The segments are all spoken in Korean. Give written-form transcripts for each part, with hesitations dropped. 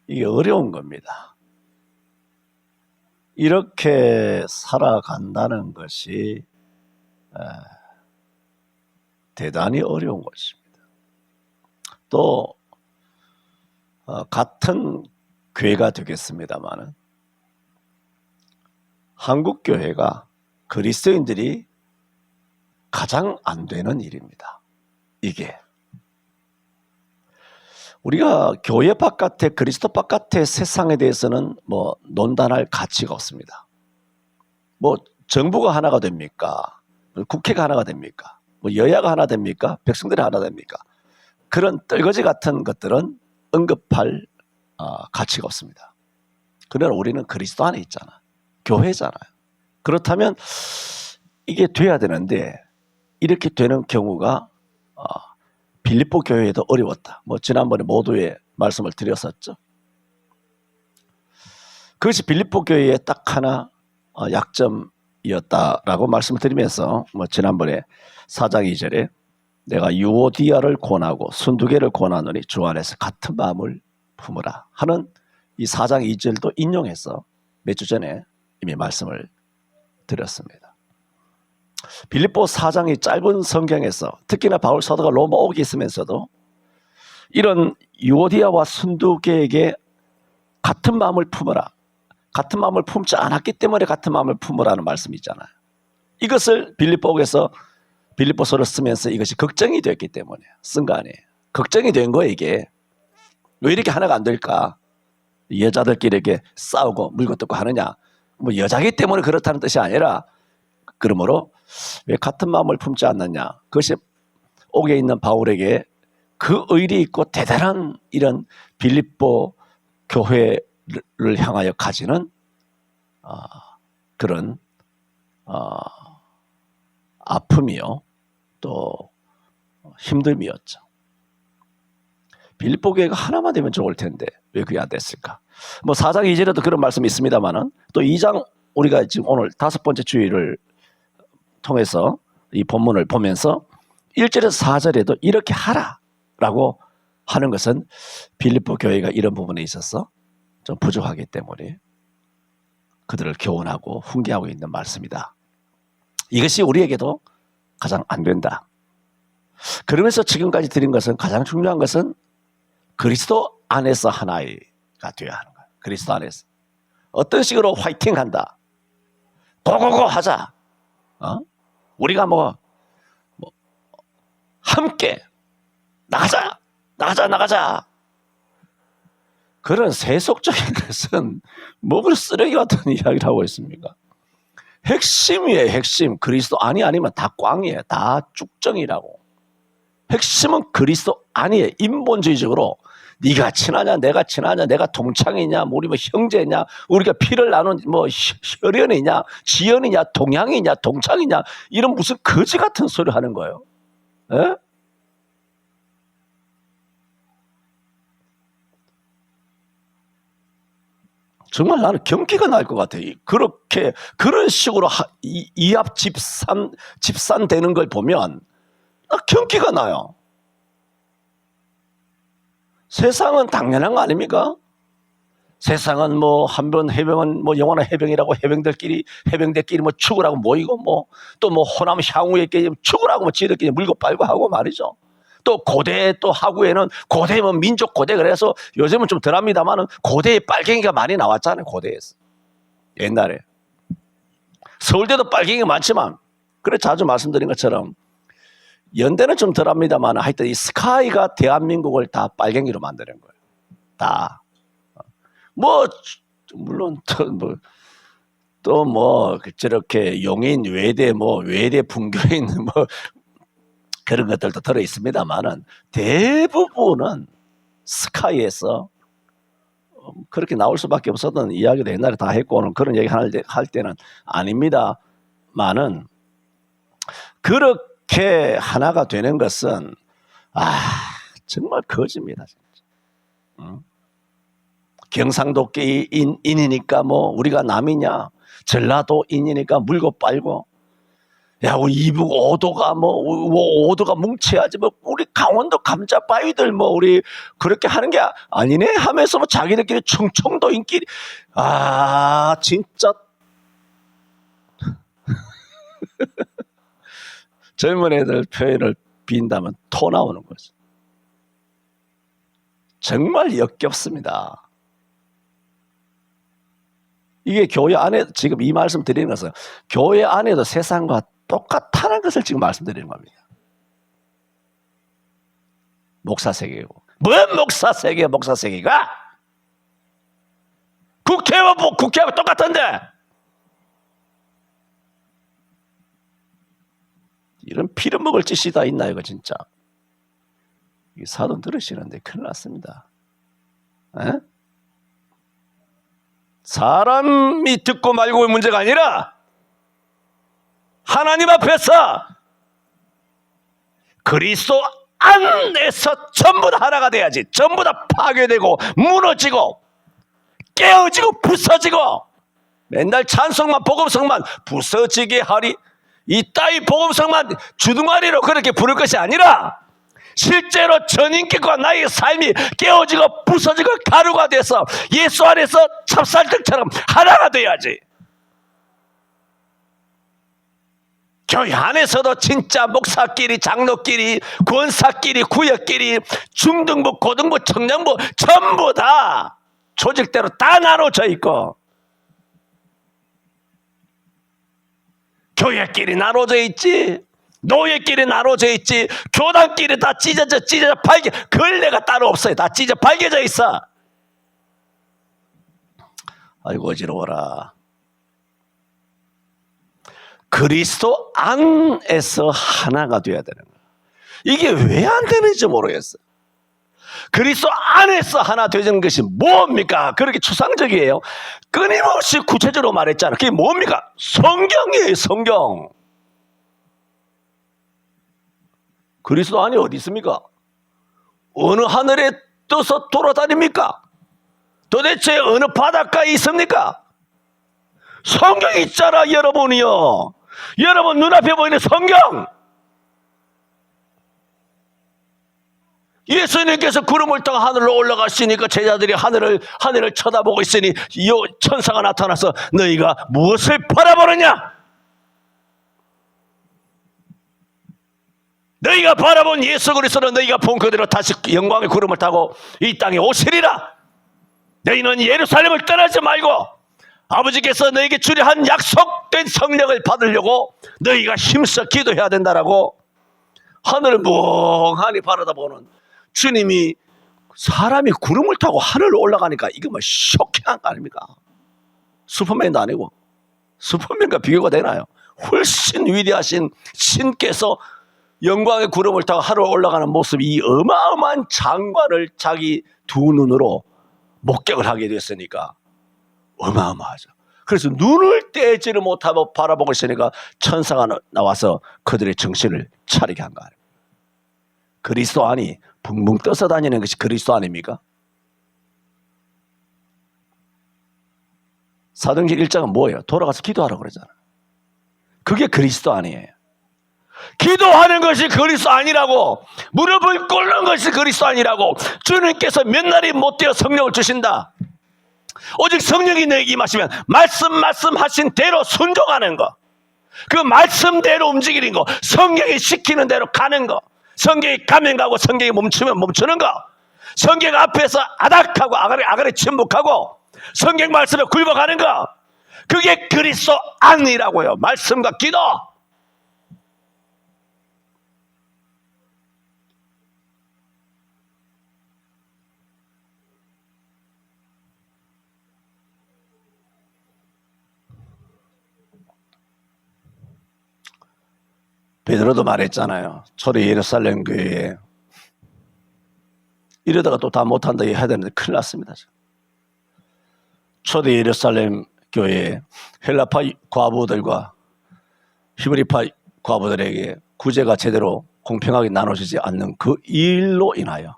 이게 어려운 겁니다. 이렇게 살아간다는 것이 대단히 어려운 것입니다. 또 같은 교회가 되겠습니다마는 한국 교회가 그리스도인들이 가장 안 되는 일입니다. 이게 우리가 교회 바깥에 그리스도 바깥의 세상에 대해서는 뭐 논단할 가치가 없습니다. 뭐 정부가 하나가 됩니까? 국회가 하나가 됩니까? 뭐 여야가 하나 됩니까? 백성들이 하나 됩니까? 그런 떨거지 같은 것들은 언급할 가치가 없습니다. 그러나 우리는 그리스도 안에 있잖아. 교회잖아요. 그렇다면 이게 돼야 되는데 이렇게 되는 경우가 빌립보 교회에도 어려웠다. 뭐 지난번에 모두의 말씀을 드렸었죠. 그것이 빌립보 교회의 딱 하나 약점이었다라고 말씀을 드리면서 뭐 지난번에 4장 2절에 내가 유오디아를 권하고 순두개를 권하노니 주 안에서 같은 마음을 품으라 하는 이 4장 2절도 인용해서 몇 주 전에 이미 말씀을 드렸습니다. 빌립보 4장이 짧은 성경에서 특히나 바울 사도가 로마 오게 있으면서도 이런 유오디아와 순두개에게 같은 마음을 품으라, 같은 마음을 품지 않았기 때문에 같은 마음을 품으라는 말씀이 있잖아요. 이것을 빌립보에서 빌립보서를 쓰면서 이것이 걱정이 됐기 때문에 쓴 거 아니에요. 걱정이 된 거예요. 이게 왜 이렇게 하나가 안 될까? 여자들끼리 이렇게 싸우고 물고 뜯고 하느냐, 뭐 여자기 때문에 그렇다는 뜻이 아니라 그러므로 왜 같은 마음을 품지 않느냐, 그것이 옥에 있는 바울에게 그 의리 있고 대단한 이런 빌립보 교회를 향하여 가지는 그런 아픔이요 또 힘듦이었죠. 빌립보 교회가 하나만 되면 좋을 텐데 왜 그게 안 됐을까? 뭐 4장 2절에도 그런 말씀이 있습니다만은 또 2장 우리가 지금 오늘 5번째 주일을 통해서 이 본문을 보면서 1절에서 4절에도 이렇게 하라라고 하는 것은 빌립보 교회가 이런 부분에 있어서 좀 부족하기 때문에 그들을 교훈하고 훈계하고 있는 말씀이다. 이것이 우리에게도 가장 안 된다. 그러면서 지금까지 드린 것은 가장 중요한 것은 그리스도 안에서 하나가 되어야 하는 거예요. 그리스도 안에서 어떤 식으로 화이팅한다, 고고고 하자, 우리가 뭐 함께 나가자 그런 세속적인 것은 뭐 쓰레기 같은 이야기를 하고 있습니까? 핵심이에요. 핵심. 그리스도 안이 아니면 다 꽝이에요. 다 쭉정이라고. 핵심은 그리스도 아니에요. 인본주의적으로 네가 친하냐 내가 친하냐, 내가 동창이냐 우리 뭐 형제냐, 우리가 피를 나눈 뭐 혈연이냐 지연이냐 동양이냐 동창이냐, 이런 무슨 거지 같은 소리 하는 거예요. 에? 정말 나는 경기가 날 것 같아요. 그렇게 그런 식으로 이합 집산되는 걸 보면 나 경기가 나요. 세상은 당연한 거 아닙니까? 세상은 뭐 한 번 해병은 뭐 영원한 해병이라고 해병들끼리 뭐 죽으라고 모이고 뭐 또 뭐 호남 향후에끼리 죽으라고 뭐 지들끼리 물고 빨고 하고 말이죠. 또 고대 또 하구에는 고대면 민족 고대, 그래서 요즘은 좀 덜합니다만은 고대에 빨갱이가 많이 나왔잖아요. 고대에서 옛날에 서울대도 빨갱이가 많지만, 그래 자주 말씀드린 것처럼 연대는 좀 덜합니다만 하여튼 이 스카이가 대한민국을 다 빨갱이로 만드는 거예요. 다 뭐 물론 또 뭐 저렇게 용인 외대 뭐 외대 분교에 있는 뭐 그런 것들도 들어 있습니다만은 대부분은 스카이에서 그렇게 나올 수밖에 없었던 이야기도 옛날에 다 했고 그런 얘기 할 때는 아닙니다만은 그렇게 하나가 되는 것은 정말 거짓입니다. 진짜. 경상도인이니까 뭐 우리가 남이냐, 전라도인이니까 물고 빨고, 야, 우리 이북 5도가 뭐 5도가 뭉쳐야지 뭐 우리 강원도 감자바위들 뭐 우리 그렇게 하는 게 아니네 하면서 뭐 자기들끼리 충청도인끼리 진짜 젊은 애들 표현을 빈다면 토 나오는 거죠. 정말 역겹습니다. 이게 교회 안에 지금 이 말씀 드리는 것은 교회 안에도 세상과 똑같다는 것을 지금 말씀드리는 겁니다. 목사 세계고 뭔 목사 세계 목사 세계가 국회하고 똑같은데 이런 피를 먹을 짓이 다 있나 이거 진짜. 이 사돈 들으시는데 큰일 났습니다. 에? 사람이 듣고 말고의 문제가 아니라 하나님 앞에서 그리스도 안에서 전부 다 하나가 돼야지. 전부 다 파괴되고 무너지고 깨어지고 부서지고 맨날 찬송만 복음성만 부서지게 하리 이 따위 복음성만 주둥아리로 그렇게 부를 것이 아니라 실제로 전인격과 나의 삶이 깨어지고 부서지고 가루가 돼서 예수 안에서 찹쌀떡처럼 하나가 돼야지. 교회 안에서도 진짜 목사끼리 장로끼리 권사끼리 구역끼리 중등부 고등부 청년부 전부 다 조직대로 다 나눠져 있고 교회끼리 나눠져 있지 노예끼리 나눠져 있지 교단끼리 다 찢어져 걸레가 따로 없어요. 다 찢어 발겨져 있어. 아이고 어지러워라. 그리스도 안에서 하나가 되어야 되는 거야. 이게 왜 안 되는지 모르겠어요. 그리스도 안에서 하나 되는 것이 뭡니까? 그렇게 추상적이에요. 끊임없이 구체적으로 말했잖아. 그게 뭡니까? 성경이에요. 성경. 그리스도 안에 어디 있습니까? 어느 하늘에 떠서 돌아다닙니까? 도대체 어느 바닷가에 있습니까? 성경이 있잖아 여러분이요. 여러분 눈앞에 보이는 성경. 예수님께서 구름을 타고 하늘로 올라가시니까 제자들이 하늘을 쳐다보고 있으니 천사가 나타나서 너희가 무엇을 바라보느냐? 너희가 바라본 예수 그리스도는 너희가 본 그대로 다시 영광의 구름을 타고 이 땅에 오시리라. 너희는 예루살렘을 떠나지 말고 아버지께서 너희에게 주려 한 약속된 성령을 받으려고 너희가 힘써 기도해야 된다라고 하늘을 멍하니 바라다보는 주님이 사람이 구름을 타고 하늘로 올라가니까 이거 뭐 쇼킹한 거 아닙니까? 슈퍼맨도 아니고 슈퍼맨과 비교가 되나요? 훨씬 위대하신 신께서 영광의 구름을 타고 하늘로 올라가는 모습이 이 어마어마한 장관을 자기 두 눈으로 목격을 하게 됐으니까 어마어마하죠. 그래서 눈을 떼지를 못하고 바라보고 있으니까 천사가 나와서 그들의 정신을 차리게 한 거 아닙니까? 그리스도 안이 붕붕 떠서 다니는 것이 그리스도 아닙니까? 사도행전 1장은 뭐예요? 돌아가서 기도하라고 그러잖아요. 그게 그리스도 아니에요. 기도하는 것이 그리스도 아니라고, 무릎을 꿇는 것이 그리스도 아니라고. 주님께서 몇 날이 못 되어 성령을 주신다. 오직 성령이 너에게 임하시면 말씀하신 대로 순종하는 거, 그 말씀대로 움직이는 거, 성경이 시키는 대로 가는 거, 성경이 가면 가고 성경이 멈추면 멈추는 거, 성경 앞에서 아닥하고 아가리 침묵하고 성경 말씀에 굴복하는 거, 그게 그리스도 안이라고요. 말씀과 기도. 베드로도 말했잖아요. 초대 예루살렘 교회에 이러다가 또 다 못한다 해야 되는데 큰일 났습니다. 초대 예루살렘 교회에 헬라파 과부들과 히브리파 과부들에게 구제가 제대로 공평하게 나눠지지 않는 그 일로 인하여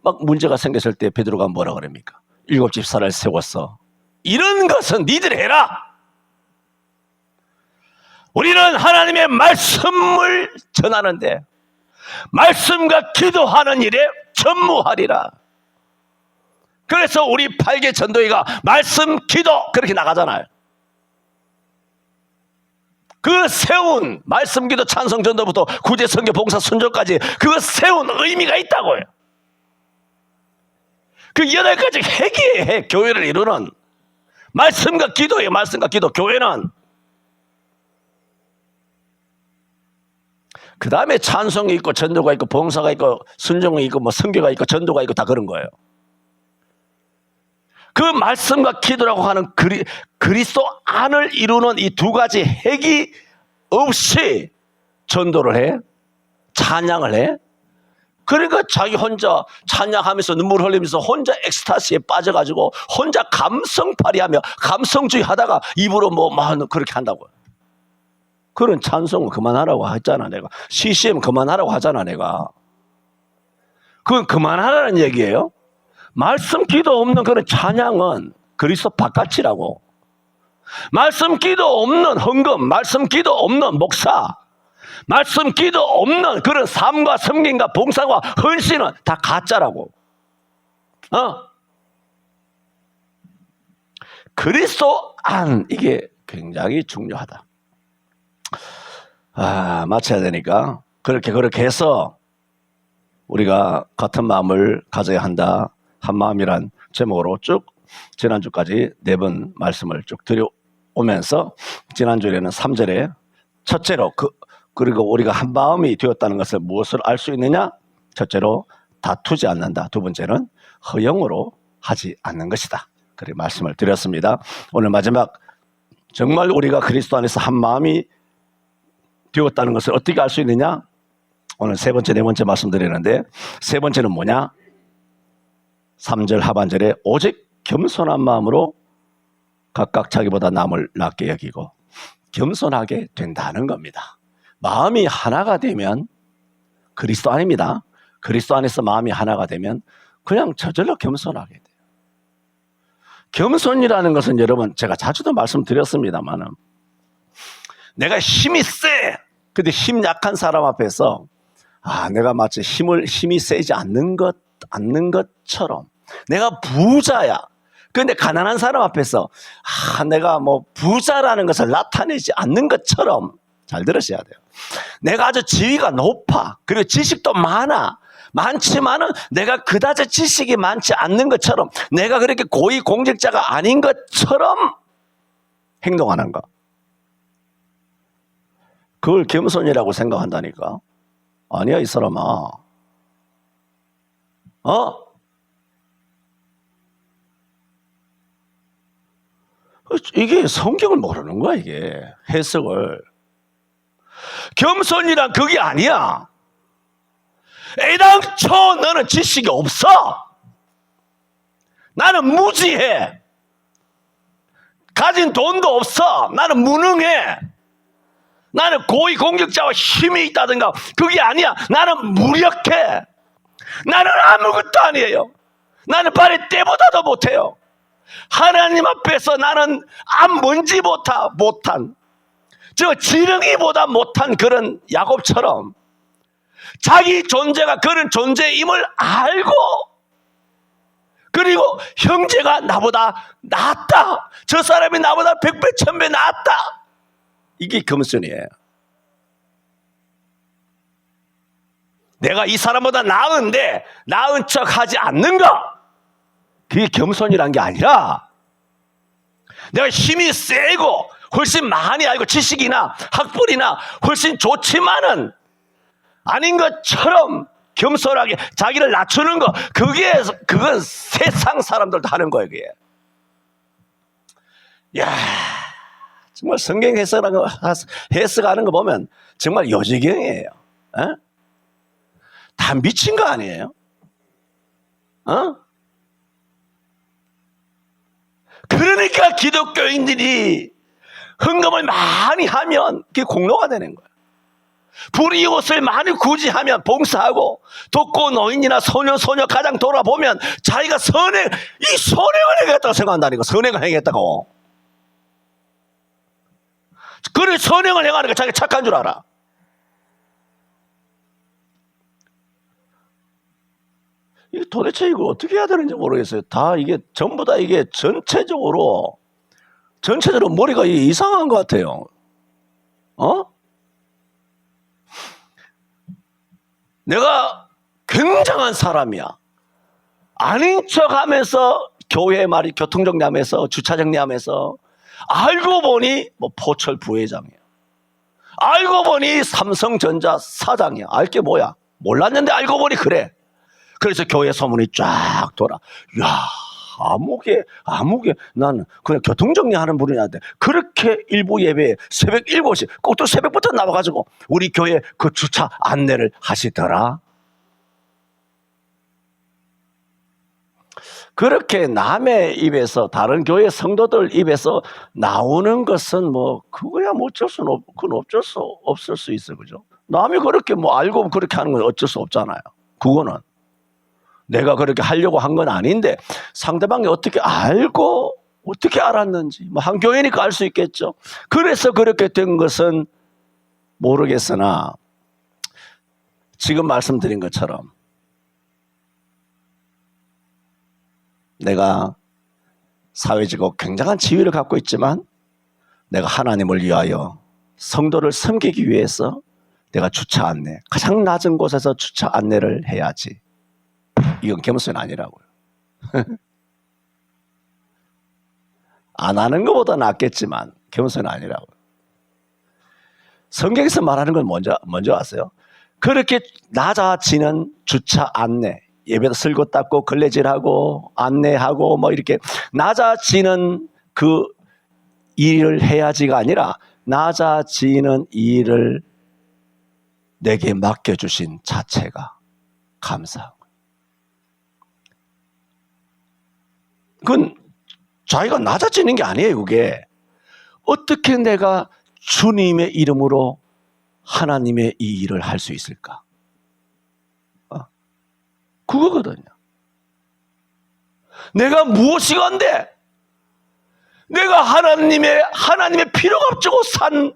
막 문제가 생겼을 때 베드로가 뭐라 그럽니까? 7 집사를 세웠어. 이런 것은 니들 해라. 우리는 하나님의 말씀을 전하는데 말씀과 기도하는 일에 전무하리라. 그래서 우리 8개 전도회가 말씀, 기도 그렇게 나가잖아요. 그 세운 말씀, 기도, 찬송, 전도부터 구제, 선교, 봉사, 순종까지 그 세운 의미가 있다고요. 그 8가지 핵이에요. 핵. 교회를 이루는 말씀과 기도예요. 말씀과 기도. 교회는 그 다음에 찬송이 있고 전도가 있고 봉사가 있고 순종이 있고 뭐 선교가 있고 전도가 있고 다 그런 거예요. 그 말씀과 기도라고 하는 그리스도 안을 이루는 이 2가지 핵이 없이 전도를 해, 찬양을 해. 그러니까 자기 혼자 찬양하면서 눈물 흘리면서 혼자 엑스타시에 빠져가지고 혼자 감성팔이하며 감성주의 하다가 입으로 뭐 그렇게 한다고요. 그런 찬송은 그만하라고 했잖아 내가. CCM 그만하라고 하잖아 내가. 그건 그만하라는 얘기예요. 말씀 기도 없는 그런 찬양은 그리스도 바깥이라고. 말씀 기도 없는 헌금, 말씀 기도 없는 목사, 말씀 기도 없는 그런 삶과 섬김과 봉사와 헌신은 다 가짜라고. 그리스도 안, 이게 굉장히 중요하다. 마쳐야 되니까 그렇게 해서 우리가 같은 마음을 가져야 한다. 한 마음이란 제목으로 쭉 지난주까지 4번 말씀을 쭉 드려오면서 지난주에는 3절에 첫째로 그리고 우리가 한 마음이 되었다는 것을 무엇을 알 수 있느냐? 첫째로 다투지 않는다. 2번째는 허영으로 하지 않는 것이다. 그렇게 말씀을 드렸습니다. 오늘 마지막 정말 우리가 그리스도 안에서 한 마음이 되었다는 것을 어떻게 알 수 있느냐? 오늘 3번째, 4번째 말씀드리는데 3번째는 뭐냐? 3절 하반절에 오직 겸손한 마음으로 각각 자기보다 남을 낮게 여기고 겸손하게 된다는 겁니다. 마음이 하나가 되면 그리스도 안입니다. 그리스도 안에서 마음이 하나가 되면 그냥 저절로 겸손하게 돼요. 겸손이라는 것은 여러분 제가 자주도 말씀드렸습니다만 내가 힘이 세. 근데 힘 약한 사람 앞에서 내가 마치 힘이 세지 않는 것처럼 내가 부자야. 그런데 가난한 사람 앞에서 내가 뭐 부자라는 것을 나타내지 않는 것처럼 잘 들으셔야 돼요. 내가 아주 지위가 높아. 그리고 지식도 많지만은 내가 그다지 지식이 많지 않는 것처럼 내가 그렇게 고위 공직자가 아닌 것처럼 행동하는 거. 그걸 겸손이라고 생각한다니까. 아니야 이 사람아. 이게 성경을 모르는 거야 이게. 해석을. 겸손이란 그게 아니야. 애당초 너는 지식이 없어. 나는 무지해. 가진 돈도 없어. 나는 무능해. 나는 고위 공직자와 힘이 있다든가 그게 아니야. 나는 무력해. 나는 아무것도 아니에요. 나는 발에 때보다도 못해요. 하나님 앞에서 나는 뭔지 못한 지렁이보다 못한 그런 야곱처럼 자기 존재가 그런 존재임을 알고 그리고 형제가 나보다 낫다. 저 사람이 나보다 100배 1000배 낫다. 이게 겸손이에요. 내가 이 사람보다 나은데 나은 척 하지 않는 거. 그게 겸손이란 게 아니라 내가 힘이 세고 훨씬 많이 알고 지식이나 학벌이나 훨씬 좋지만은 아닌 것처럼 겸손하게 자기를 낮추는 거. 그건 세상 사람들도 하는 거예요. 그게. 야, 정말 성경 해석하는 거 보면 정말 요지경이에요. 다 미친 거 아니에요? 그러니까 기독교인들이 헌금을 많이 하면 그게 공로가 되는 거예요. 불이웃을 많이 구제하면 봉사하고 독거 노인이나 소녀 가장 돌아보면 자기가 선행을 행했다고 생각한다니까. 선행을 행했다고. 그래 선행을 행하니까 자기가 착한 줄 알아. 이게 도대체 이거 어떻게 해야 되는지 모르겠어요. 다 이게 전부 다 이게 전체적으로 머리가 이상한 것 같아요. 내가 굉장한 사람이야. 아닌 척하면서 교회 말이 교통 정리하면서 주차 정리하면서 알고 보니 뭐 포철 부회장이야. 알고 보니 삼성전자 사장이야. 알 게 뭐야? 몰랐는데 알고 보니 그래. 그래서 교회 소문이 쫙 돌아. 야, 아무개 난 그냥 교통정리하는 분이한테 그렇게 일부 예배에 새벽 7시 꼭 또 새벽부터 나와가지고 우리 교회 그 주차 안내를 하시더라. 그렇게 남의 입에서 다른 교회 성도들 입에서 나오는 것은 뭐 그거야 뭐 그건 어쩔 수 없을 수 있어, 그죠? 남이 그렇게 뭐 알고 그렇게 하는 건 어쩔 수 없잖아요. 그거는 내가 그렇게 하려고 한 건 아닌데 상대방이 어떻게 알고 어떻게 알았는지 뭐 한 교회니까 알 수 있겠죠. 그래서 그렇게 된 것은 모르겠으나 지금 말씀드린 것처럼 내가 사회적으로 굉장한 지위를 갖고 있지만 내가 하나님을 위하여 성도를 섬기기 위해서 내가 주차 안내, 가장 낮은 곳에서 주차 안내를 해야지. 이건 겸손이 아니라고요. 안 하는 것보다 낫겠지만 겸손이 아니라고요. 성경에서 말하는 건 먼저 아세요? 그렇게 낮아지는 주차 안내, 예배도 쓸고 닦고 걸레질하고 안내하고 뭐 이렇게 낮아지는 그 일을 해야지가 아니라 낮아지는 일을 내게 맡겨주신 자체가 감사한 거예요. 그건 자기가 낮아지는 게 아니에요. 그게 어떻게 내가 주님의 이름으로 하나님의 이 일을 할 수 있을까? 그거거든요. 내가 무엇이건데 내가 하나님의 필요가 없고 산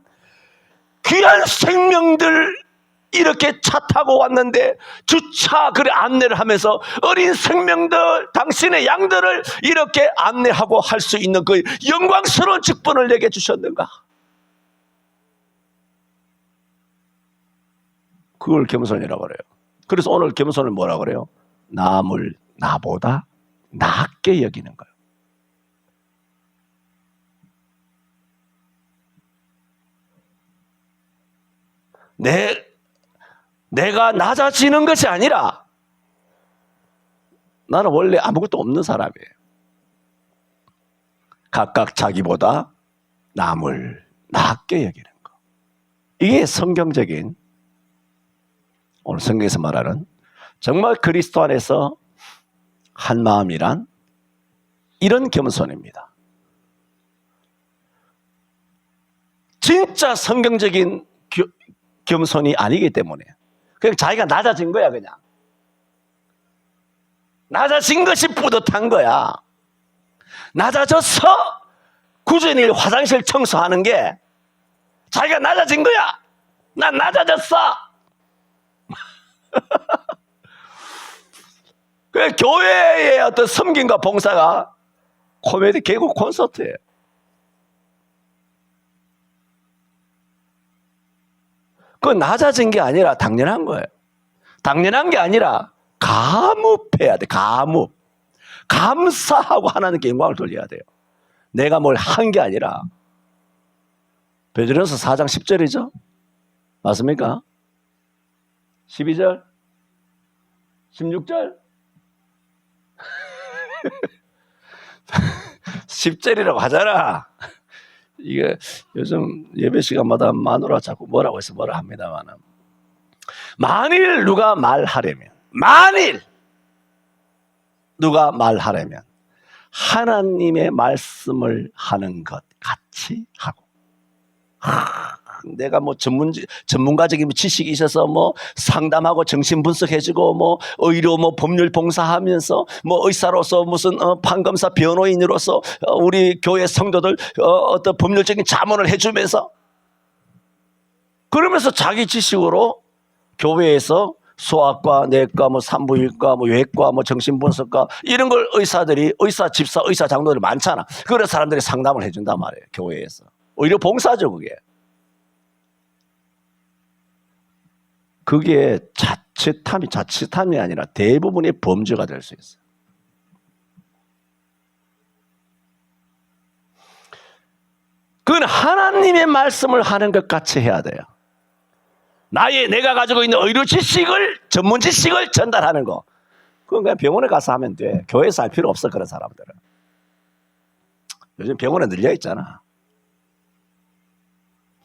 귀한 생명들 이렇게 차 타고 왔는데 주차 그래 안내를 하면서 어린 생명들 당신의 양들을 이렇게 안내하고 할 수 있는 그 영광스러운 직분을 내게 주셨는가? 그걸 겸손이라고 그래요. 그래서 오늘 겸손을 뭐라고 그래요? 남을 나보다 낮게 여기는 거예요. 내가 낮아지는 것이 아니라 나는 원래 아무것도 없는 사람이에요. 각각 자기보다 남을 낮게 여기는 거. 이게 성경적인 오늘 성경에서 말하는 정말 그리스도 안에서 한 마음이란 이런 겸손입니다. 진짜 성경적인 겸손이 아니기 때문에 그냥 자기가 낮아진 거야. 그냥 낮아진 것이 뿌듯한 거야. 낮아져서 꾸준히 화장실 청소하는 게 자기가 낮아진 거야. 난 낮아졌어. 그 교회의 어떤 섬김과 봉사가 코미디 개그 콘서트예요. 그건 낮아진 게 아니라 당연한 거예요. 당연한 게 아니라 감업해야 돼. 감사하고 하나님께 영광을 돌려야 돼요. 내가 뭘 한 게 아니라. 베드로전서 4장 10절이죠? 맞습니까? 12절? 16절? 10절이라고 하잖아. 이게 요즘 예배 시간마다 마누라 자꾸 뭐라 합니다만, 만일 누가 말하려면 하나님의 말씀을 하는 것 같이 하고, 내가 뭐 전문가적인 지식이 있어서 뭐 상담하고 정신 분석해주고 뭐 의료 뭐 법률 봉사하면서 뭐 의사로서 무슨 판검사 변호인으로서 우리 교회 성도들 어떤 법률적인 자문을 해주면서 그러면서 자기 지식으로 교회에서 수학과 내과, 뭐 산부인과, 뭐 외과, 뭐 정신분석과 이런 걸 의사들이 의사 집사, 의사 장로들이 많잖아. 그래서 사람들이 상담을 해준단 말이에요. 교회에서. 오히려 봉사죠 그게. 그게 자칫함이 아니라 대부분의 범죄가 될 수 있어요. 그건 하나님의 말씀을 하는 것 같이 해야 돼요. 내가 가지고 있는 의료 지식을, 전문 지식을 전달하는 거. 그건 그냥 병원에 가서 하면 돼. 교회에서 할 필요 없어, 그런 사람들은. 요즘 병원에 늘려 있잖아.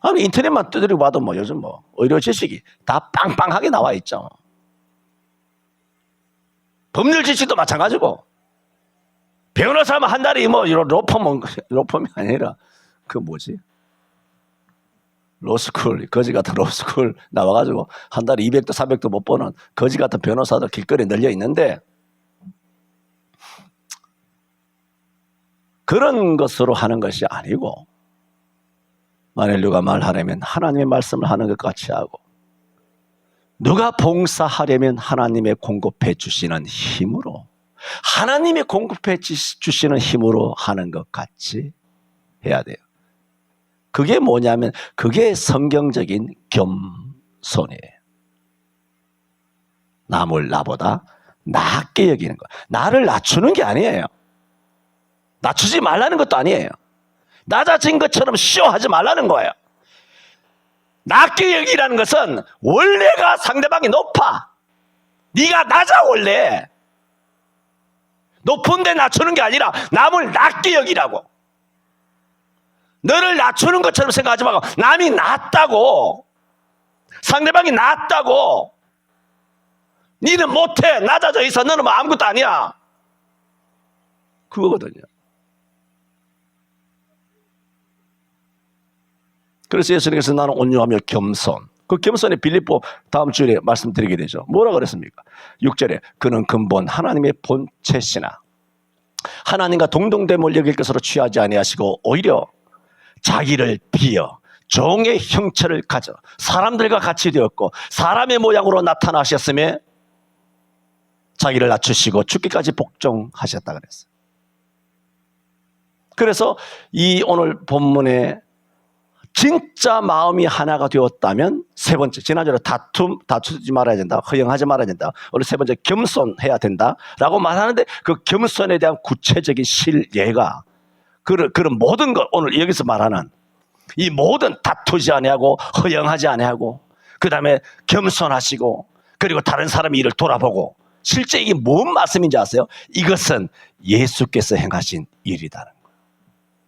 아니, 인터넷만 두드리고 봐도 뭐 요즘 뭐 의료 지식이 다 빵빵하게 나와 있죠. 법률 지식도 마찬가지고. 변호사 하면 한 달에 뭐 이런 로펌이 아니라 그 뭐지? 로스쿨, 거지 같은 로스쿨 나와가지고 한 달에 200도 300도 못 버는 거지 같은 변호사들 길거리에 널려 있는데 그런 것으로 하는 것이 아니고 만일 누가 말하려면 하나님의 말씀을 하는 것 같이 하고 누가 봉사하려면 하나님의 공급해 주시는 힘으로 하나님의 공급해 주시는 힘으로 하는 것 같이 해야 돼요. 그게 뭐냐면 그게 성경적인 겸손이에요. 남을 나보다 낮게 여기는 거. 나를 낮추는 게 아니에요. 낮추지 말라는 것도 아니에요. 낮아진 것처럼 쇼하지 말라는 거예요. 낮게 여기라는 것은 원래가 상대방이 높아. 네가 낮아 원래. 높은데 낮추는 게 아니라 남을 낮게 여기라고. 너를 낮추는 것처럼 생각하지 말고 남이 낮다고. 상대방이 낮다고. 니는 못해. 낮아져 있어. 너는 뭐 아무것도 아니야. 그거거든요. 그래서 예수님께서 나는 온유하며 겸손. 그 겸손의 빌립보 다음 주에 말씀드리게 되죠. 뭐라 그랬습니까? 6절에 그는 근본 하나님의 본체시나 하나님과 동등됨을 여길 것으로 취하지 아니하시고 오히려 자기를 비어 종의 형체를 가져 사람들과 같이 되었고 사람의 모양으로 나타나셨으며 자기를 낮추시고 죽기까지 복종하셨다 그랬어요. 그래서 이 오늘 본문에 진짜 마음이 하나가 되었다면 세 번째, 지난주에 다투지 말아야 된다, 허영하지 말아야 된다. 오늘 세 번째 겸손해야 된다라고 말하는데 그 겸손에 대한 구체적인 실예가 그런 모든 것 오늘 여기서 말하는 이 모든 다투지 아니하고 허영하지 아니하고 그 다음에 겸손하시고 그리고 다른 사람의 일을 돌아보고 실제 이게 뭔 말씀인지 아세요? 이것은 예수께서 행하신 일이다는 거예요.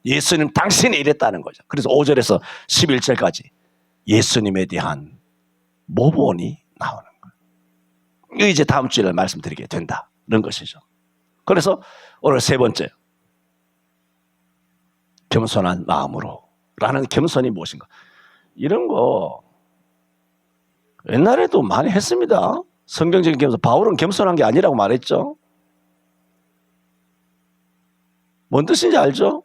예수님 당신이 이랬다는 거죠. 그래서 5절에서 11절까지 예수님에 대한 모본이 나오는 거예요. 이거 이제 다음 주에 말씀드리게 된다는 것이죠. 그래서 오늘 세 번째 겸손한 마음으로 라는 겸손이 무엇인가? 이런 거 옛날에도 많이 했습니다. 성경적인 겸손. 바울은 겸손한 게 아니라고 말했죠. 뭔 뜻인지 알죠?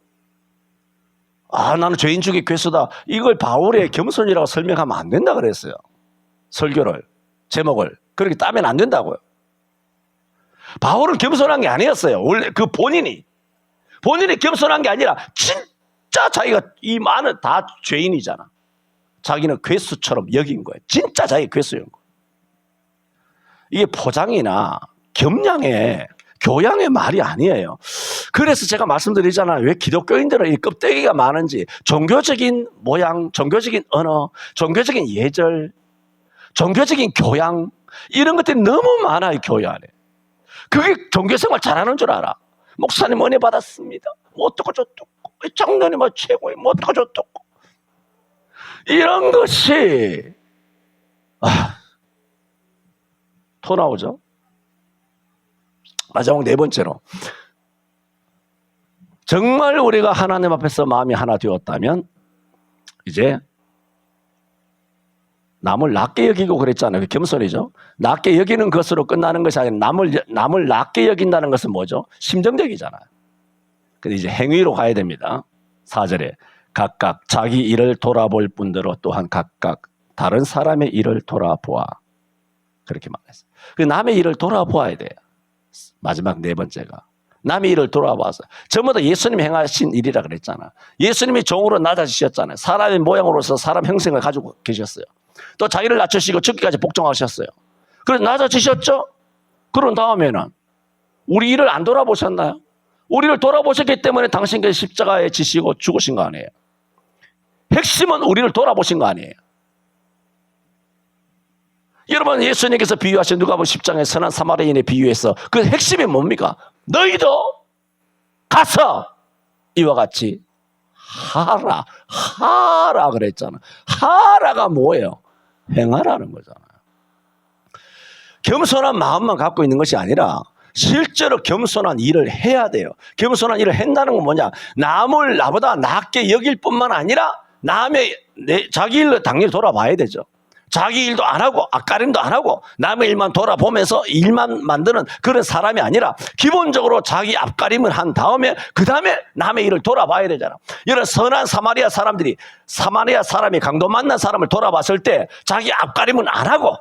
나는 죄인 중에 괴수다. 이걸 바울의 겸손이라고 설명하면 안 된다 그랬어요. 설교를, 제목을. 그렇게 따면 안 된다고요. 바울은 겸손한 게 아니었어요. 원래 그 본인이 겸손한 게 아니라 진짜 자기가 이 많은 다 죄인이잖아. 자기는 괴수처럼 여긴 거예요. 진짜 자기 괴수인 거예요. 이게 포장이나 겸양의 교양의 말이 아니에요. 그래서 제가 말씀드리잖아요. 왜 기독교인들은 이 껍데기가 많은지 종교적인 모양, 종교적인 언어, 종교적인 예절, 종교적인 교양 이런 것들이 너무 많아요. 교회 안에. 그게 종교생활 잘하는 줄 알아. 목사님 은혜 받았습니다. 뭐 어떻고 저떻고 장로님 최고예요. 뭐 어떻고 저떻고 이런 것이 토 나오죠. 마지막 네 번째로 정말 우리가 하나님 앞에서 마음이 하나 되었다면 이제 남을 낮게 여기고 그랬잖아요. 겸손이죠. 낮게 여기는 것으로 끝나는 것이 아니라 남을 낮게 여긴다는 것은 뭐죠? 심정적이잖아요. 근데 이제 행위로 가야 됩니다. 4절에 각각 자기 일을 돌아볼 뿐더러 또한 각각 다른 사람의 일을 돌아보아. 그렇게 말했어요. 그 남의 일을 돌아보아야 돼요. 마지막 네 번째가 남의 일을 돌아봐서 전부 다 예수님이 행하신 일이라 그랬잖아. 예수님이 종으로 낮아지셨잖아요. 사람의 모양으로서 사람 형상을 가지고 계셨어요. 또 자기를 낮추시고 죽기까지 복종하셨어요. 그래서 낮아지셨죠? 그런 다음에는 우리 일을 안 돌아보셨나요? 우리를 돌아보셨기 때문에 당신께서 십자가에 지시고 죽으신 거 아니에요. 핵심은 우리를 돌아보신 거 아니에요. 여러분, 예수님께서 비유하신 누가복음 10장의 선한 사마리아인의 비유에서 그 핵심이 뭡니까? 너희도 가서 이와 같이 하라 그랬잖아. 하라가 뭐예요? 행하라는 거잖아요. 겸손한 마음만 갖고 있는 것이 아니라 실제로 겸손한 일을 해야 돼요. 겸손한 일을 한다는 건 뭐냐? 남을 나보다 낫게 여길 뿐만 아니라 남의 자기 일을 당연히 돌아봐야 되죠. 자기 일도 안 하고 앞가림도 안 하고 남의 일만 돌아보면서 일만 만드는 그런 사람이 아니라 기본적으로 자기 앞가림을 한 다음에 그 다음에 남의 일을 돌아봐야 되잖아. 이런 선한 사마리아 사람이 강도 만난 사람을 돌아봤을 때 자기 앞가림은 안 하고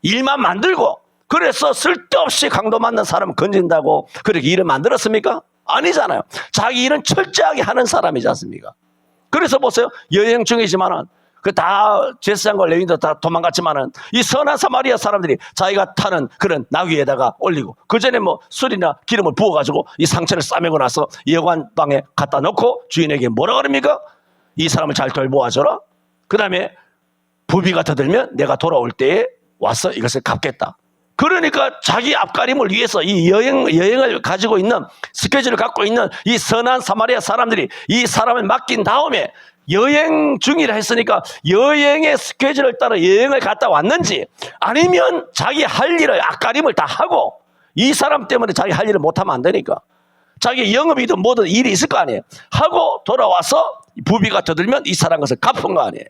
일만 만들고, 그래서 쓸데없이 강도 만난 사람을 건진다고 그렇게 일을 만들었습니까? 아니잖아요. 자기 일은 철저하게 하는 사람이지 않습니까? 그래서 보세요. 여행 중이지만은 그 다 제사장과 레위인도 다 도망갔지만은 이 선한 사마리아 사람들이 자기가 타는 그런 나귀에다가 올리고, 그 전에 뭐 술이나 기름을 부어가지고 이 상처를 싸매고 나서 여관 방에 갖다 놓고 주인에게 뭐라 그럽니까? 이 사람을 잘 돌보아줘라. 그 다음에 부비가 더 들면 내가 돌아올 때에 와서 이것을 갚겠다. 그러니까 자기 앞가림을 위해서 이 여행을 가지고 있는 스케줄을 갖고 있는 이 선한 사마리아 사람들이 이 사람을 맡긴 다음에 여행 중이라 했으니까 여행의 스케줄을 따라 여행을 갔다 왔는지, 아니면 자기 할 일을 앞가림을 다 하고, 이 사람 때문에 자기 할 일을 못하면 안 되니까 자기 영업이든 뭐든 일이 있을 거 아니에요. 하고 돌아와서 부비가 더 들면 이 사람 것을 갚은 거 아니에요.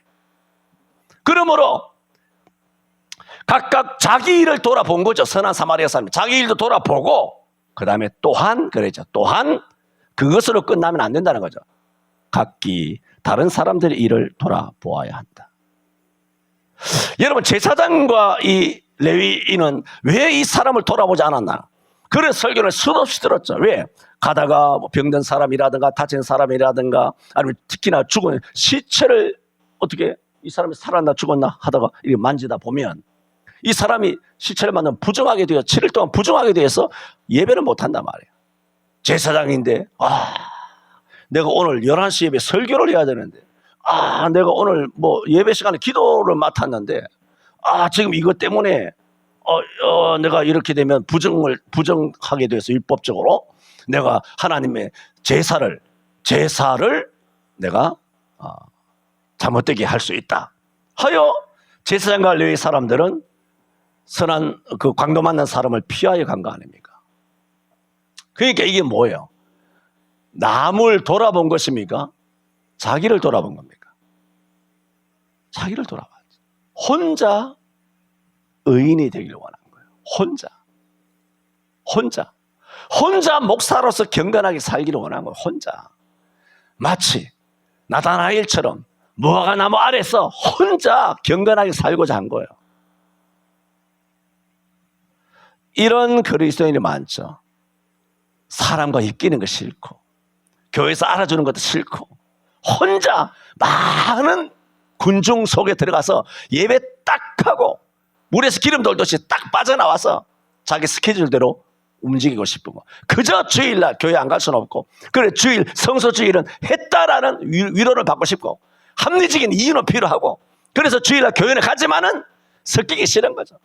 그러므로 각각 자기 일을 돌아본 거죠. 선한 사마리아 사람 자기 일도 돌아보고, 그 다음에 또한 그랬죠. 또한 그것으로 끝나면 안 된다는 거죠. 각기 다른 사람들의 일을 돌아보아야 한다. 여러분, 제사장과 이 레위인은 왜 이 사람을 돌아보지 않았나? 그래서 설교를 수없이 들었죠. 왜? 가다가 뭐 병든 사람이라든가 다친 사람이라든가 아니면 특히나 죽은 시체를 어떻게 이 사람이 살았나 죽었나 하다가 이렇게 만지다 보면 이 사람이 시체를 만나면 부정하게 되어 7일 동안 부정하게 되어서 예배를 못한단 말이에요. 제사장인데 내가 오늘 11시 예배 설교를 해야 되는데, 내가 오늘 뭐 예배 시간에 기도를 맡았는데, 지금 이것 때문에 내가 이렇게 되면 부정하게 돼서 율법적으로 내가 하나님의 제사를 내가 잘못되게 할 수 있다 하여 제사장과 레위 사람들은 선한 그 강도 만난 사람을 피하여 간 거 아닙니까? 그러니까 이게 뭐예요? 남을 돌아본 것입니까? 자기를 돌아본 겁니까? 자기를 돌아봤죠. 혼자 의인이 되기를 원한 거예요. 혼자 목사로서 경건하게 살기를 원한 거예요. 혼자. 마치 나다나엘처럼 무화과 나무 아래서 혼자 경건하게 살고자 한 거예요. 이런 그리스도인이 많죠. 사람과 엮이는 거 싫고, 교회에서 알아주는 것도 싫고, 혼자 많은 군중 속에 들어가서 예배 딱 하고 물에서 기름 돌듯이 딱 빠져나와서 자기 스케줄대로 움직이고 싶은 거. 그저 주일날 교회 안 갈 수는 없고, 그래 주일 성서 주일은 했다라는 위로를 받고 싶고, 합리적인 이유는 필요하고, 그래서 주일날 교회는 가지만은 섞이기 싫은 거죠.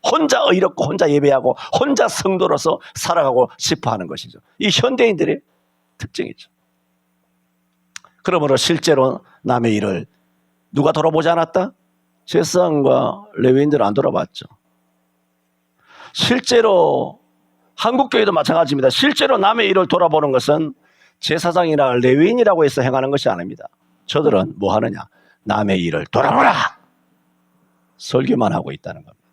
혼자 의롭고 혼자 예배하고 혼자 성도로서 살아가고 싶어 하는 것이죠. 이 현대인들의 특징이죠. 그러므로 실제로 남의 일을 누가 돌아보지 않았다? 제사장과 레위인들은 안 돌아봤죠. 실제로 한국교회도 마찬가지입니다. 실제로 남의 일을 돌아보는 것은 제사장이나 레위인이라고 해서 행하는 것이 아닙니다. 저들은 뭐 하느냐? 남의 일을 돌아보라! 설교만 하고 있다는 겁니다.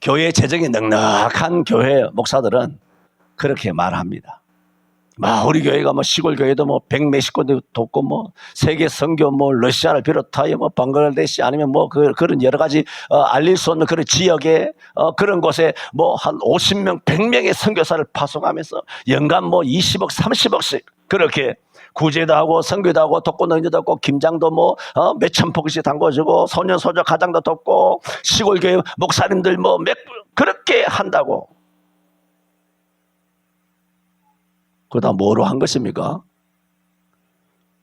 교회 재정이 넉넉한 교회 목사들은 그렇게 말합니다. 우리 교회가 시골 교회도 100몇십 군데 돕고 세계 선교 러시아를 비롯하여 방글라데시 아니면 그런 여러 가지 알릴 수 없는 그런 지역에 그런 곳에 한 50명, 100명의 선교사를 파송하면서 연간 20억, 30억씩 그렇게 구제도 하고 선교도 하고 독고 능지도 하고 김장도 몇천 포기씩 담궈주고 소년 소녀 가장도 돕고 시골 교회 목사님들 그렇게 한다고. 그러다 뭐로 한 것입니까?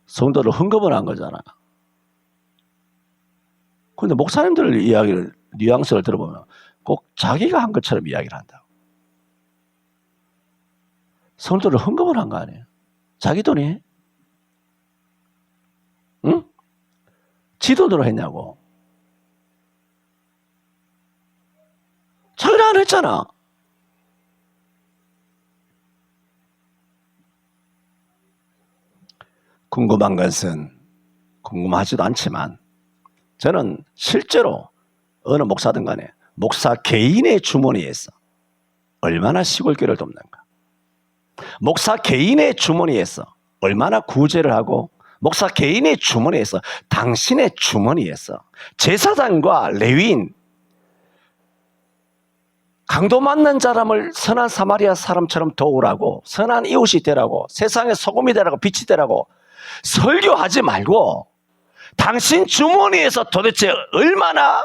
성도를 헌금을 한 거잖아. 그런데 목사님들 이야기를 뉘앙스를 들어보면 꼭 자기가 한 것처럼 이야기를 한다고. 성도를 헌금을 한 거 아니에요? 자기 돈이? 응? 지 돈으로 했냐고. 자기는 안 했잖아. 궁금한 것은 궁금하지도 않지만 저는 실제로 어느 목사든 간에 목사 개인의 주머니에서 얼마나 시골교회를 돕는가, 목사 개인의 주머니에서 얼마나 구제를 하고, 목사 개인의 주머니에서, 당신의 주머니에서 제사장과 레위인, 강도 만난 사람을 선한 사마리아 사람처럼 도우라고, 선한 이웃이 되라고, 세상의 소금이 되라고, 빛이 되라고 설교하지 말고 당신 주머니에서 도대체 얼마나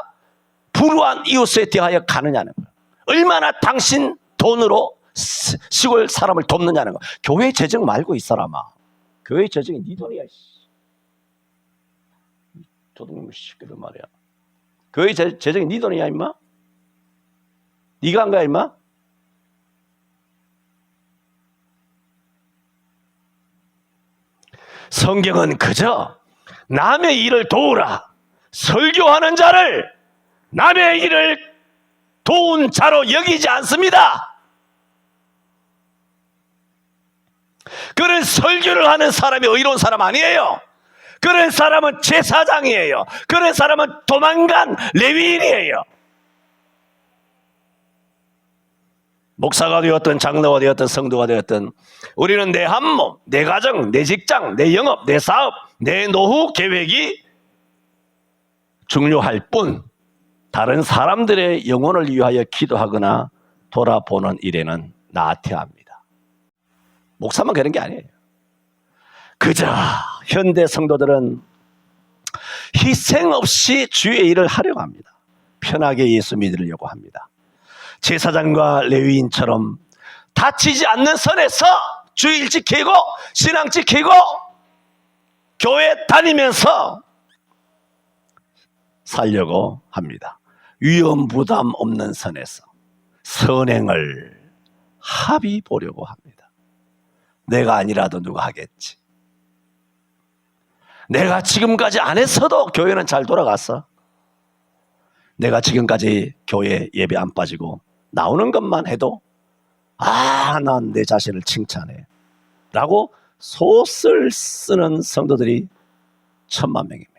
불우한 이웃에 대하여 가느냐는 거예요. 얼마나 당신 돈으로 시골 사람을 돕느냐는 거예요. 교회 재정 말고 이 사람아. 교회 재정이 네 돈이야. 도둑놈의 새끼들 말이야. 교회 재정이 네 돈이야 임마? 네가 한 거야 임마? 성경은 그저 남의 일을 도우라, 설교하는 자를 남의 일을 도운 자로 여기지 않습니다. 그런 설교를 하는 사람이 의로운 사람 아니에요. 그런 사람은 제사장이에요. 그런 사람은 도망간 레위인이에요. 목사가 되었든 장로가 되었든 성도가 되었든 우리는 내 한 몸, 내 가정, 내 직장, 내 영업, 내 사업, 내 노후 계획이 중요할 뿐 다른 사람들의 영혼을 위하여 기도하거나 돌아보는 일에는 나태합니다. 목사만 그런 게 아니에요. 그저 현대 성도들은 희생 없이 주의 일을 하려고 합니다. 편하게 예수 믿으려고 합니다. 제사장과 레위인처럼 다치지 않는 선에서 주일 지키고 신앙 지키고 교회 다니면서 살려고 합니다. 위험 부담 없는 선에서 선행을 합의 보려고 합니다. 내가 아니라도 누가 하겠지. 내가 지금까지 안 했어도 교회는 잘 돌아갔어. 내가 지금까지 교회 예배 안 빠지고 나오는 것만 해도 난 내 자신을 칭찬해 라고 소설 쓰는 성도들이 1000만 명입니다.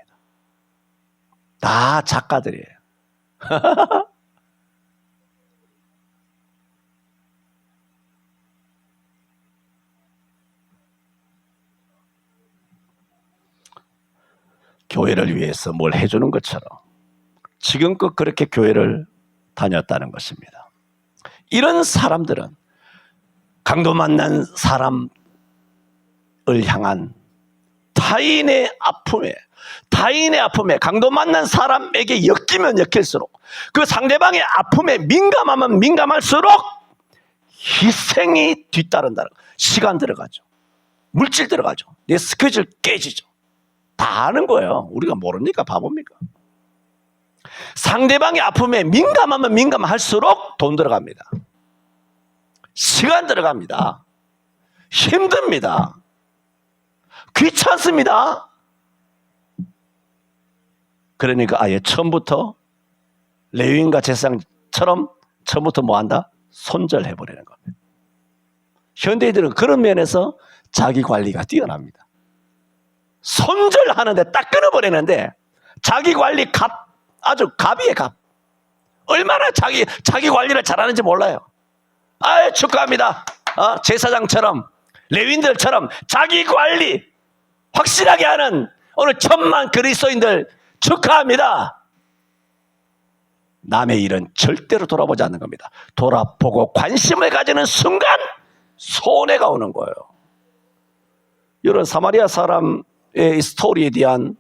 다 작가들이에요. 교회를 위해서 뭘 해주는 것처럼 지금껏 그렇게 교회를 다녔다는 것입니다. 이런 사람들은 강도 만난 사람을 향한 타인의 아픔에 강도 만난 사람에게 엮이면 엮일수록 그 상대방의 아픔에 민감하면 민감할수록 희생이 뒤따른다는 거예요. 시간 들어가죠. 물질 들어가죠. 내 스케줄 깨지죠. 다 아는 거예요. 우리가 모릅니까? 바보입니까? 상대방의 아픔에 민감하면 민감할수록 돈 들어갑니다. 시간 들어갑니다. 힘듭니다. 귀찮습니다. 그러니까 아예 처음부터 레위인과 제사장처럼 처음부터 뭐 한다? 손절해버리는 겁니다. 현대인들은 그런 면에서 자기 관리가 뛰어납니다. 손절하는데 딱 끊어버리는데 자기 관리 아주 갑이에요, 갑. 얼마나 자기 관리를 잘하는지 몰라요. 축하합니다. 제사장처럼 레위인들처럼 자기 관리 확실하게 하는 오늘 1000만 그리스도인들 축하합니다. 남의 일은 절대로 돌아보지 않는 겁니다. 돌아보고 관심을 가지는 순간 손해가 오는 거예요. 이런 사마리아 사람의 스토리에 대한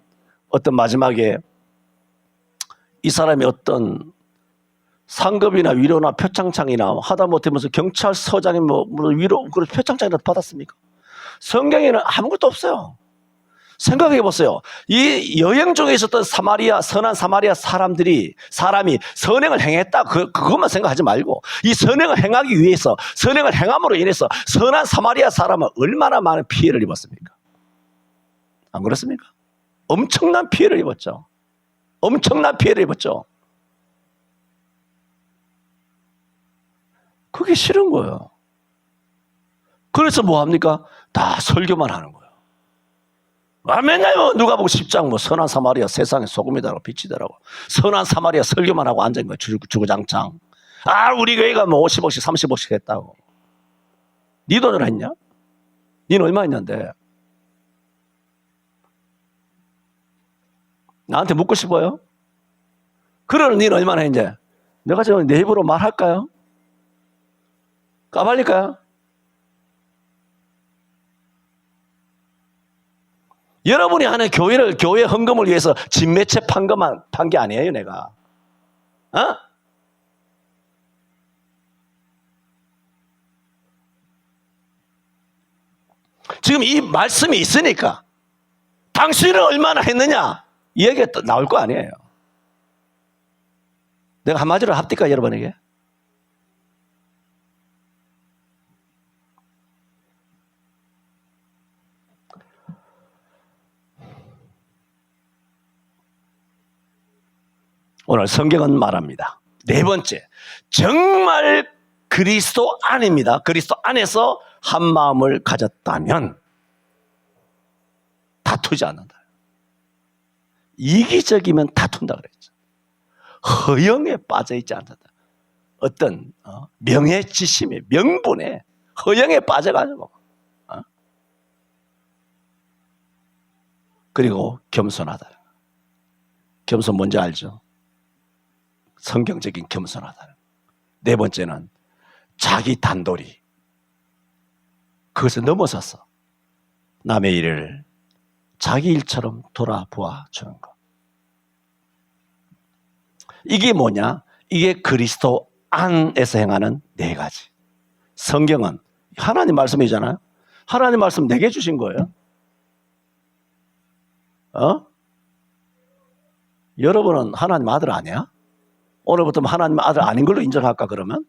어떤 마지막에 이 사람이 어떤 상급이나 위로나 표창장이나 하다못해 경찰서장이 위로 표창장이라도 받았습니까? 성경에는 아무것도 없어요. 생각해 보세요. 이 여행 중에 있었던 선한 사마리아 사람이 선행을 행했다. 그것만 생각하지 말고 이 선행을 행하기 위해서 선행을 행함으로 인해서 선한 사마리아 사람은 얼마나 많은 피해를 입었습니까? 안 그렇습니까? 엄청난 피해를 입었죠. 엄청난 피해를 입었죠. 그게 싫은 거예요. 그래서 뭐 합니까? 다 설교만 하는 거예요. 맨날 누가 보고 10장 선한 사마리아 세상의 소금이다라고 빛이다라고 선한 사마리아 설교만 하고 앉은 거예요. 주구장창. 우리 교회가 50억씩 30억씩 했다고. 네 돈으로 했냐? 니는 얼마 했는데? 나한테 묻고 싶어요? 그러는 니는 얼마나 했냐? 내가 지금 내 입으로 말할까요? 까발릴까요? 여러분이 하는 교회 헌금을 위해서 진매체 판 게 아니에요, 내가. 지금 이 말씀이 있으니까 당신은 얼마나 했느냐? 이 얘기가 또 나올 거 아니에요. 내가 한마디로 합니까, 여러분에게? 오늘 성경은 말합니다. 네 번째, 정말 그리스도 안입니다. 그리스도 안에서 한 마음을 가졌다면 다투지 않는다. 이기적이면 다툰다 그랬죠. 허영에 빠져있지 않는다. 어떤 명예지심에 명분에 허영에 빠져가지고 그리고 겸손하다. 겸손 뭔지 알죠? 성경적인 겸손하다. 네 번째는 자기 단돌이 그것을 넘어서서 남의 일을 자기 일처럼 돌아보아 주는 것. 이게 뭐냐? 이게 그리스도 안에서 행하는 네 가지. 성경은 하나님 말씀이잖아요. 하나님 말씀 내게 주신 거예요. 여러분은 하나님 아들 아니야? 오늘부터 하나님 아들 아닌 걸로 인정할까 그러면?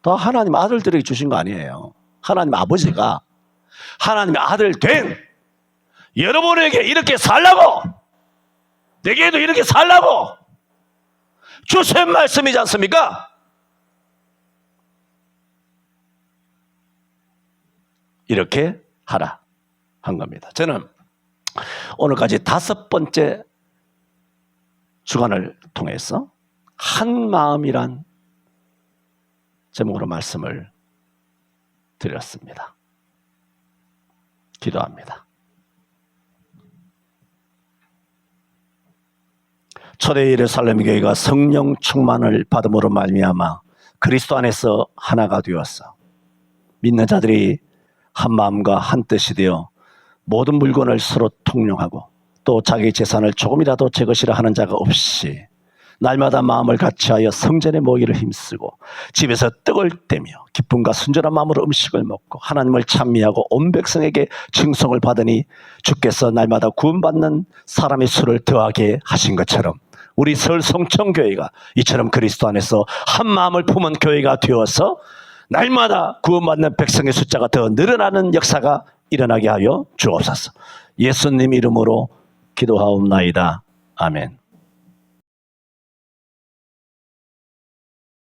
다 하나님 아들들에게 주신 거 아니에요. 하나님 아버지가 하나님의 아들 된 여러분에게 이렇게 살라고, 내게도 이렇게 살라고 주신 말씀이지 않습니까? 이렇게 하라 한 겁니다. 저는 오늘까지 5번째 주간을 통해서 한 마음이란 제목으로 말씀을 드렸습니다. 기도합니다. 초대 예루살렘 교회가 성령 충만을 받음으로 말미암아 그리스도 안에서 하나가 되었어. 믿는 자들이 한 마음과 한 뜻이 되어 모든 물건을 서로 통용하고 또 자기 재산을 조금이라도 제 것이라 하는 자가 없이 날마다 마음을 같이하여 성전에 모이기를 힘쓰고 집에서 떡을 떼며 기쁨과 순전한 마음으로 음식을 먹고 하나님을 찬미하고 온 백성에게 칭송을 받으니 주께서 날마다 구원받는 사람의 수를 더하게 하신 것처럼 우리 서울 성천교회가 이처럼 그리스도 안에서 한 마음을 품은 교회가 되어서 날마다 구원받는 백성의 숫자가 더 늘어나는 역사가 일어나게 하여 주옵소서. 예수님 이름으로 기도하옵나이다. 아멘.